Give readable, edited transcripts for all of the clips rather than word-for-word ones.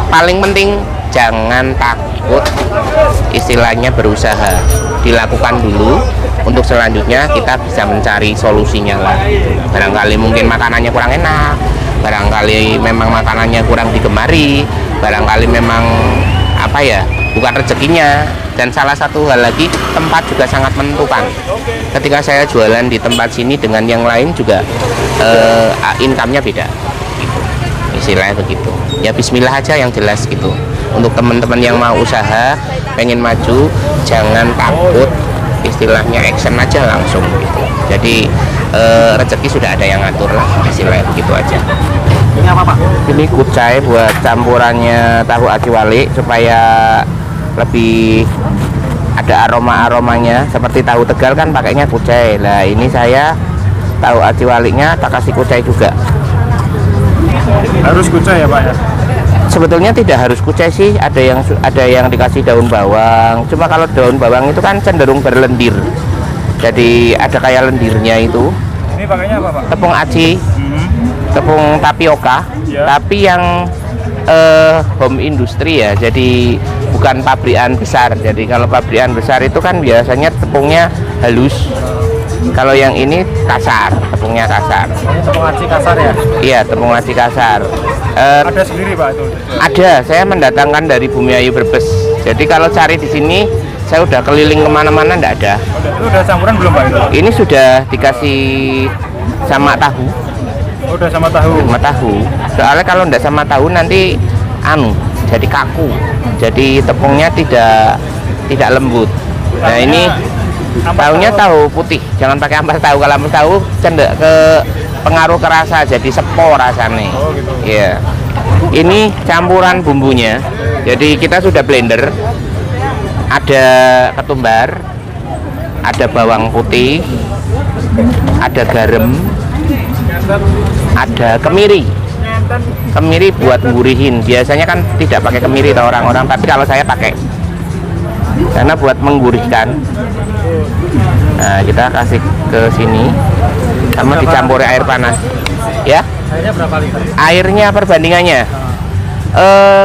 paling penting jangan takut, istilahnya berusaha, dilakukan dulu. Untuk selanjutnya kita bisa mencari solusinya lah. Barangkali mungkin makanannya kurang enak, barangkali memang makanannya kurang digemari, barangkali memang apa ya, bukan rezekinya. Dan salah satu hal lagi, tempat juga sangat menentukan. Ketika saya jualan di tempat sini dengan yang lain juga income-nya beda gitu. Istilahnya begitu ya, bismillah aja yang jelas gitu. Untuk teman-teman yang mau usaha, pengen maju, jangan takut, istilahnya action aja langsung gitu. Jadi rezeki sudah ada yang ngatur lah, istilahnya begitu aja. Ini apa Pak? Ini kucai buat campurannya tahu aci walik supaya lebih ada aromanya. Seperti tahu Tegal kan pakainya kucai. Nah ini saya tahu aci waliknya tak kasih kucai juga. Harus kucai ya Pak ya? Sebetulnya tidak harus kucai sih, ada yang dikasih daun bawang. Cuma kalau daun bawang itu kan cenderung berlendir, jadi ada kayak lendirnya itu. Ini pakainya apa Pak? Tepung aci, tepung tapioka, ya. Tapi yang home industry ya, jadi bukan pabrikan besar. Jadi kalau pabrikan besar itu kan biasanya tepungnya halus. Kalau yang ini kasar, tepungnya kasar. Ini tepung aci kasar ya? Iya, tepung aci kasar. Ada sendiri Pak itu? Ada, saya mendatangkan dari Bumiayu Brebes. Jadi kalau cari di sini, saya udah keliling kemana-mana, enggak ada. Itu udah campuran belum Pak itu? Ini sudah dikasih sama tahu. Oh, udah sama tahu? Sama tahu. Soalnya kalau enggak sama tahu nanti jadi kaku. Jadi tepungnya tidak lembut. Nah ini tahunya tahu putih, jangan pakai ampas tahu. Kalau ampas tahu cenderung ke pengaruh kerasa, jadi sepo rasanya. Oh gitu. Iya. Ini campuran bumbunya. Jadi kita sudah blender. Ada ketumbar, ada bawang putih, ada garam, ada kemiri. Kemiri buat gurihin. Biasanya kan tidak pakai kemiri tau orang-orang, tapi kalau saya pakai. Karena buat menggurihkan. Nah, kita kasih ke sini sama dicampuri air panas. Ya? Airnya berapa liter? Airnya perbandingannya.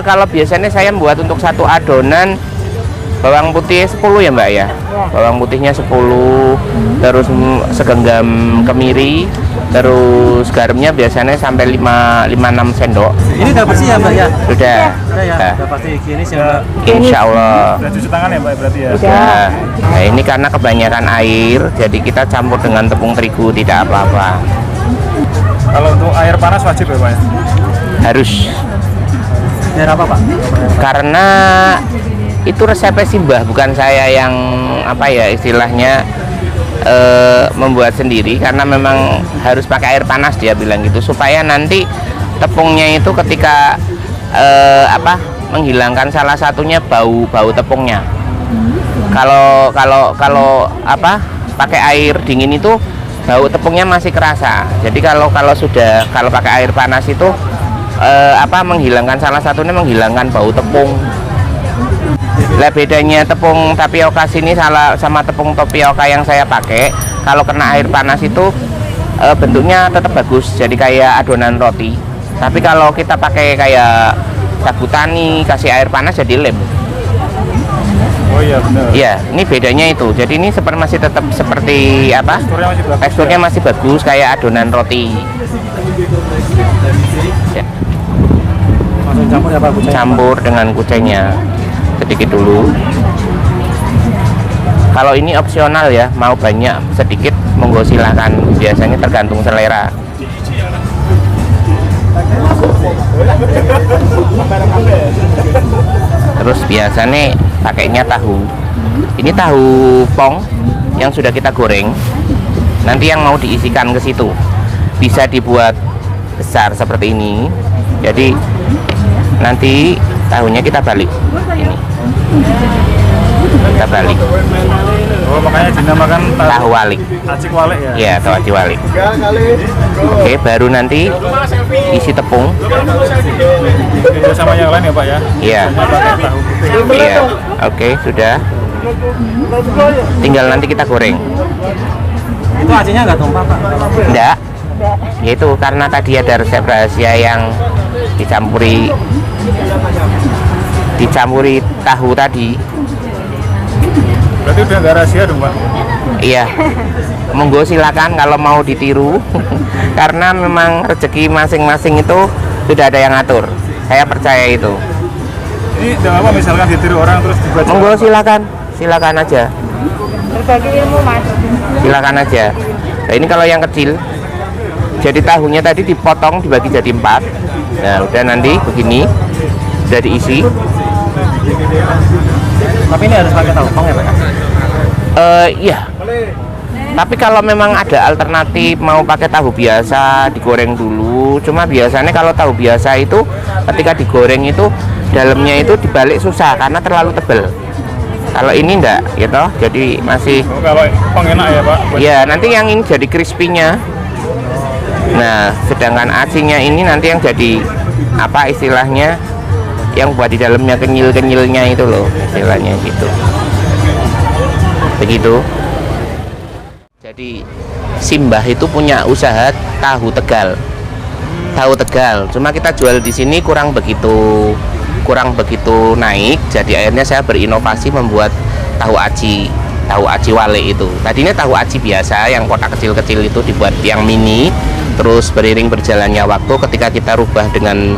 Kalau biasanya saya buat untuk satu adonan bawang putih 10 ya Mbak ya. Bawang putihnya 10, terus segenggam kemiri, terus garamnya biasanya sampai 5-6 sendok. Ini udah bersih ya Mbak ya? Sudah. Ya, udah pasti higienis ya Mbak. Insya Allah. Udah cuci tangan ya Mbak berarti ya? Sudah. Nah ini karena kebanyakan air, jadi kita campur dengan tepung terigu, tidak apa-apa. Kalau untuk air panas wajib ya Pak ya? Harus. Biar apa Pak? Karena itu resepnya si Mbah, bukan saya yang apa ya istilahnya membuat sendiri. Karena memang harus pakai air panas, dia bilang gitu, supaya nanti tepungnya itu ketika menghilangkan salah satunya bau tepungnya. Kalau pakai air dingin itu bau tepungnya masih kerasa. Jadi kalau pakai air panas itu menghilangkan salah satunya, menghilangkan bau tepung. Lah bedanya tepung tapioka sini sama tepung tapioka yang saya pakai, kalau kena air panas itu bentuknya tetap bagus, jadi kayak adonan roti. Tapi kalau kita pakai kayak sagu tani, kasih air panas jadi lem. Oh iya benar. Iya, ini bedanya itu. Jadi ini masih tetap seperti apa? Teksturnya masih bagus kayak adonan roti. Ya. Langsung campur ya Pak? Campur dengan kucainya sedikit dulu. Kalau ini opsional ya, mau banyak sedikit monggo silahkan. Biasanya tergantung selera. Terus biasanya pakainya tahu. Ini tahu pong yang sudah kita goreng. Nanti yang mau diisikan ke situ bisa dibuat besar seperti ini. Jadi nanti tahunya kita balik. Ini kita balik. Oh makanya dinamakan tahu walik. Acik walik ya? Iya, tahu aci walik. Oke, baru nanti isi tepung. Beda sama yang lain ya Pak ya? Iya. Tahu putih. Iya. Oke, sudah. Tinggal nanti kita goreng. Itu acinya nggak tumpah Pak? Enggak. Yaitu karena tadi ada resep rahasia yang dicampuri dicampuri tahu tadi. Berarti udah nggak rahasia dong Pak? Iya, monggo silakan kalau mau ditiru. Karena memang rezeki masing-masing itu sudah ada yang ngatur. Saya percaya itu. Ini udah apa misalkan ditiru orang terus dibaca? Monggo silakan, silakan aja. Berbagi ilmu mas. Silakan aja. Nah, ini kalau yang kecil, jadi tahunya tadi dipotong dibagi jadi 4. Nah, udah nanti begini, udah diisi. Tapi ini harus pakai tahu tong ya Pak? Iya. Tapi kalau memang ada alternatif mau pakai tahu biasa digoreng dulu. Cuma biasanya kalau tahu biasa itu ketika digoreng itu dalamnya itu dibalik susah karena terlalu tebal. Kalau ini enggak, gitu. Jadi masih. Oh, kalau pengenak ya Pak? Ya, nanti yang ini jadi crispy-nya. Nah, sedangkan acinya ini nanti yang jadi apa istilahnya? Yang buat di dalamnya kenyil-kenyilnya itu loh, istilahnya gitu. Begitu. Jadi Simbah itu punya usaha tahu Tegal. Tahu Tegal. Cuma kita jual di sini kurang begitu naik. Jadi akhirnya saya berinovasi membuat tahu aci wale itu. Tadinya tahu aci biasa yang kotak kecil-kecil itu dibuat yang mini. Terus beriring berjalannya waktu ketika kita rubah dengan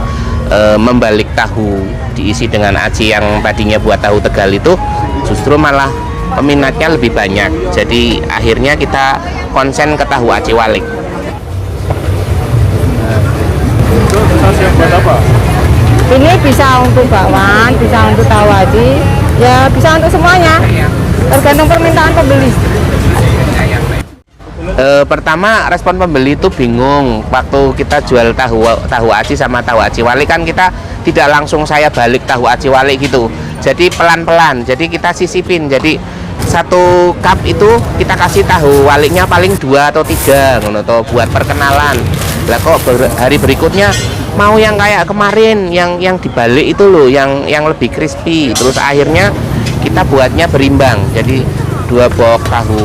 membalik tahu diisi dengan aci yang tadinya buat tahu Tegal itu justru malah peminatnya lebih banyak. Jadi akhirnya kita konsen ke tahu aci wale. Itu saus yang buat apa? Ini bisa untuk bakwan, bisa untuk tahu aci, ya bisa untuk semuanya. Tergantung permintaan pembeli. Pertama respon pembeli itu bingung waktu kita jual tahu aci sama tahu aci wale kan kita tidak langsung saya balik tahu aci wale gitu. Jadi pelan-pelan. Jadi kita sisipin. Jadi satu cup itu kita kasih tahu walenya paling 2 atau 3 atau buat perkenalan. Lah kok hari berikutnya mau yang kayak kemarin yang dibalik itu loh, yang lebih crispy. Terus akhirnya kita buatnya berimbang. Jadi 2 box tahu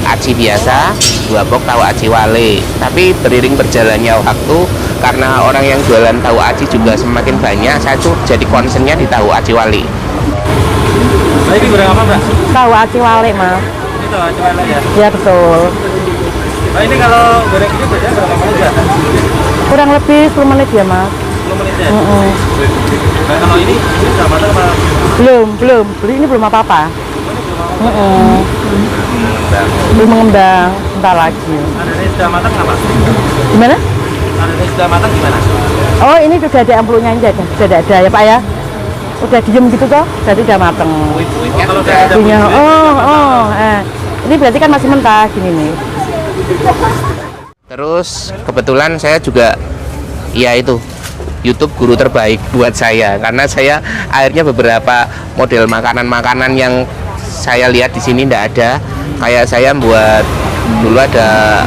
aci biasa, 2 box tahu aci wale. Tapi beriring berjalannya waktu karena orang yang jualan tahu aci juga semakin banyak, saya tuh jadi concernnya di tahu aci wale. Nah, ini goreng apa Mbak? Tahu aci wale mas. Ini tahu aci wale ya? Ya betul. Nah ini kalau goreng ini biasanya berapa menit ya? Kurang lebih 10 menit ya mas. 10 menit ya? Nah kalau ini sudah matang apa? Belum. Ini belum apa-apa. Belum mengembang, bentar lagi. Ada ini sudah matang nggak Pak? Gimana? Ada ini sudah matang gimana? Oh ini sudah ada ampulnya aja, sudah ada ya Pak ya. Udah diem gitu toh, jadi udah mateng. Kalau udah ada Punya, ini berarti kan masih mentah gini nih. Terus kebetulan saya juga ya itu YouTube guru terbaik buat saya karena saya akhirnya beberapa model makanan-makanan yang saya lihat di sini tidak ada. Kayak saya buat dulu ada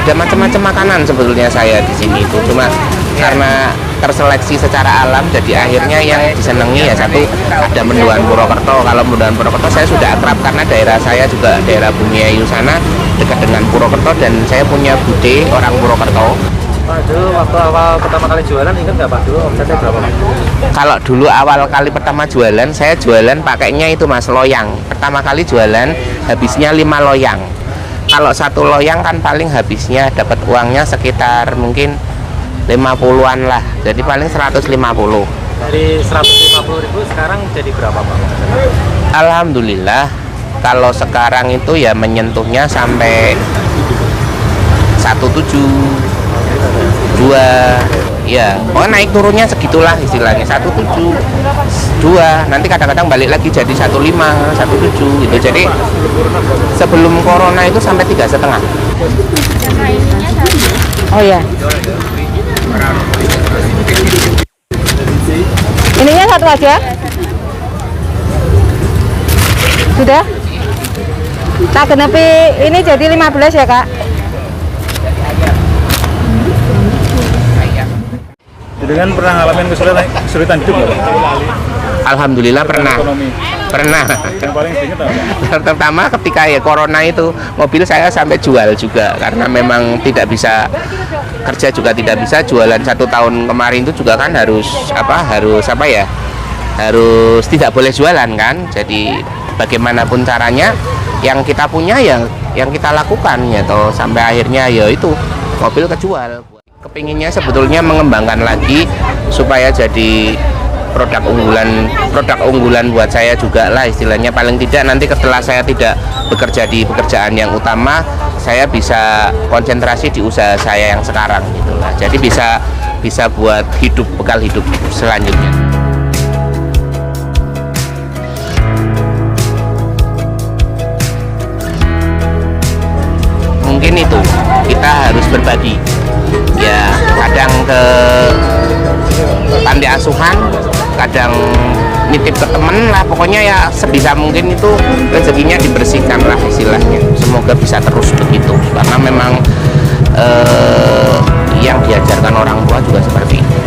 macam-macam makanan sebetulnya saya di sini itu cuma karena terseleksi secara alam jadi akhirnya yang disenangi ya satu ada mendoan Purwokerto. Kalau mendoan Purwokerto saya sudah akrab karena daerah saya juga daerah Bumiayu sana dekat dengan Purwokerto dan saya punya bude orang Purwokerto. Pak dulu waktu awal pertama kali jualan ingat nggak Pak dulu omsetnya berapa Pak? Kalau dulu awal kali pertama jualan saya jualan pakainya itu mas loyang. Pertama kali jualan habisnya 5 loyang. Kalau 1 loyang kan paling habisnya dapat uangnya sekitar mungkin 50-an lah. Jadi paling 150. Dari 150.000 sekarang jadi berapa Pak? Alhamdulillah kalau sekarang itu ya menyentuhnya sampai 17 2 ya, oh naik turunnya segitulah istilahnya 17 2 nanti kadang-kadang balik lagi jadi 15 17 gitu. Jadi sebelum corona itu sampai 3,5. Oh ya. Ininya 1 aja. Sudah? Tak genepi ini jadi 15 ya kak. Dengan pernah ngalamin kesulitan hidup nggak Pak? Alhamdulillah pernah. Yang paling sedikit apa? Terutama ketika ya corona itu mobil saya sampai jual juga karena memang tidak bisa kerja juga tidak bisa jualan 1 tahun kemarin itu juga kan harus apa ya harus tidak boleh jualan kan. Jadi bagaimanapun caranya yang kita punya ya yang kita lakukan ya toh, sampai akhirnya ya itu mobil kejual. Kepinginnya sebetulnya mengembangkan lagi supaya jadi produk unggulan buat saya juga lah istilahnya. Paling tidak nanti setelah saya tidak bekerja di pekerjaan yang utama, saya bisa konsentrasi di usaha saya yang sekarang gitu lah. Jadi bisa buat bekal hidup selanjutnya. Mungkin itu kita harus berbagi ya, kadang ke panti asuhan, kadang nitip ke temen lah, pokoknya ya sebisa mungkin itu rezekinya dibersihkan lah istilahnya. Semoga bisa terus begitu karena memang yang diajarkan orang tua juga seperti itu.